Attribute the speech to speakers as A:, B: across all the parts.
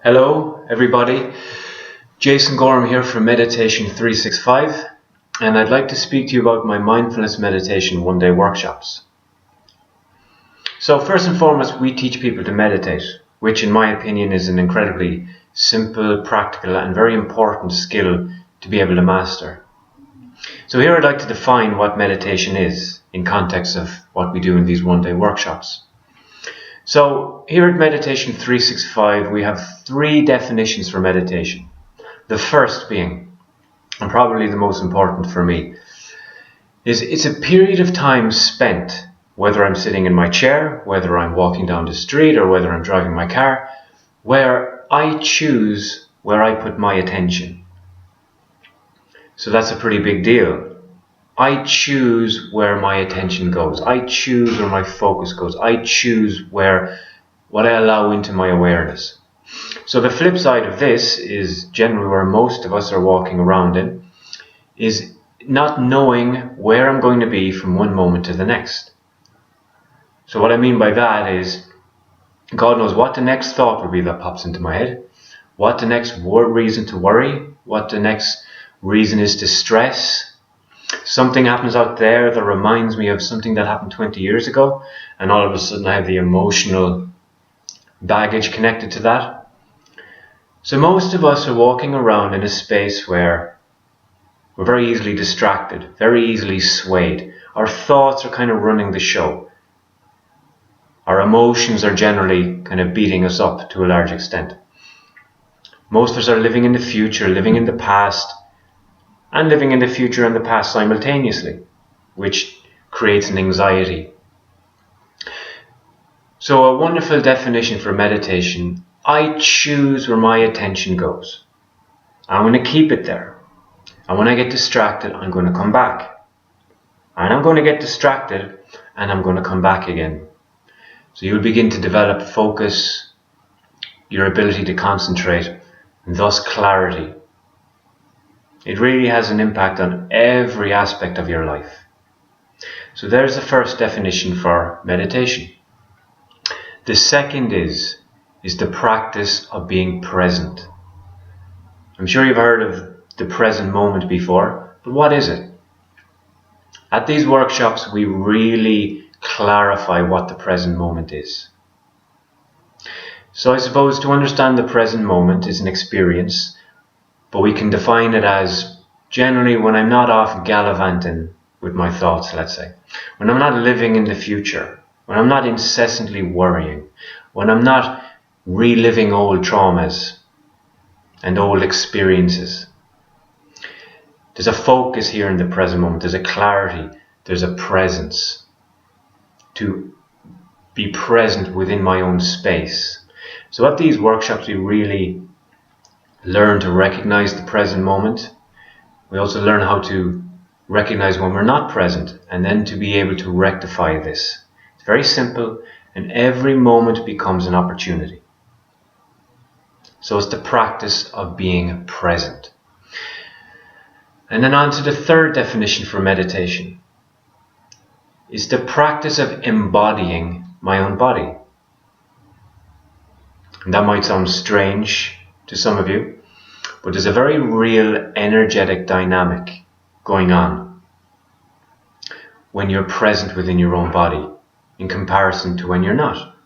A: Hello everybody, Jason Gorham here from Meditation365, and I'd like to speak to you about my Mindfulness Meditation one-day workshops. So first and foremost, we teach people to meditate, which in my opinion is an incredibly simple, practical and very important skill to be able to master. So here I'd like to define what meditation is in context of what we do in these one-day workshops. So here at Meditation365 we have 3 definitions for meditation. The first being, and probably the most important for me, is it's a period of time spent, whether I'm sitting in my chair, whether I'm walking down the street or whether I'm driving my car, where I choose where I put my attention. So that's a pretty big deal. I choose where my attention goes. I choose where my focus goes. I choose what I allow into my awareness. So the flip side of this is generally where most of us are walking around in, is not knowing where I'm going to be from one moment to the next. So what I mean by that is, God knows what the next thought will be that pops into my head, what the next reason to worry, what the next reason is to stress. Something happens out there that reminds me of something that happened 20 years ago, and all of a sudden I have the emotional baggage connected to that. So most of us are walking around in a space where we're very easily distracted, very easily swayed. Our thoughts are kind of running the show. Our emotions are generally kind of beating us up to a large extent. Most of us are living in the future, living in the past, and living in the future and the past simultaneously, which creates an anxiety. So a wonderful definition for meditation: I choose where my attention goes. I'm going to keep it there. And when I get distracted, I'm going to come back. And I'm going to get distracted, and I'm going to come back again. So you'll begin to develop focus, your ability to concentrate, and thus clarity. It really has an impact on every aspect of your life. So there's the first definition for meditation. The second is the practice of being present. I'm sure you've heard of the present moment before, but what is it? At these workshops, we really clarify what the present moment is. So I suppose to understand the present moment is an experience, but we can define it as generally when I'm not off gallivanting with my thoughts, let's say. When I'm not living in the future. When I'm not incessantly worrying. When I'm not reliving old traumas and old experiences. There's a focus here in the present moment. There's a clarity. There's a presence. To be present within my own space. So at these workshops we really learn to recognize the present moment. We also learn how to recognize when we're not present and then to be able to rectify this. It's very simple, and every moment becomes an opportunity. So it's the practice of being present. And then on to the third definition for meditation. It's the practice of embodying my own body. And that might sound strange to some of you, but there's a very real energetic dynamic going on when you're present within your own body in comparison to when you're not.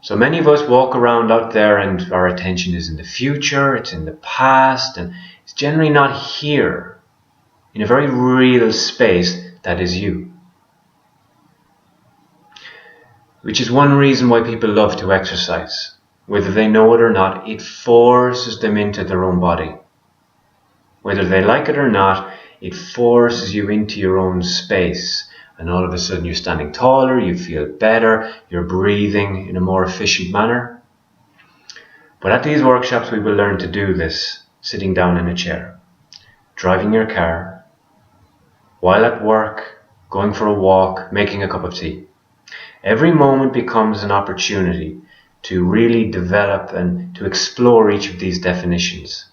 A: So many of us walk around out there and our attention is in the future, it's in the past, and it's generally not here in a very real space that is you. Which is one reason why people love to exercise. Whether they know it or not, it forces them into their own body. Whether they like it or not, it forces you into your own space. And all of a sudden you're standing taller, you feel better, you're breathing in a more efficient manner. But at these workshops we will learn to do this, sitting down in a chair, driving your car, while at work, going for a walk, making a cup of tea. Every moment becomes an opportunity to really develop and to explore each of these definitions.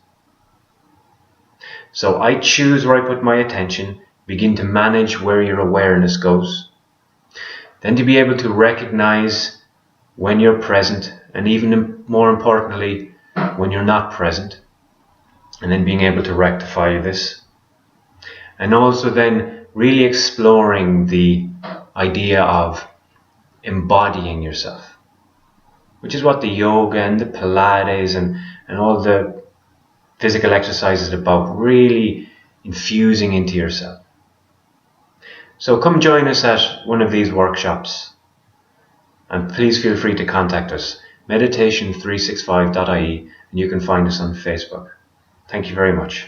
A: So I choose where I put my attention, begin to manage where your awareness goes. Then to be able to recognize when you're present and even more importantly, when you're not present, and then being able to rectify this. And also then really exploring the idea of embodying yourself, which is what the yoga and the Pilates and all the physical exercises is about, really infusing into yourself. So come join us at one of these workshops, and please feel free to contact us, Meditation365.ie, and you can find us on Facebook. Thank you very much.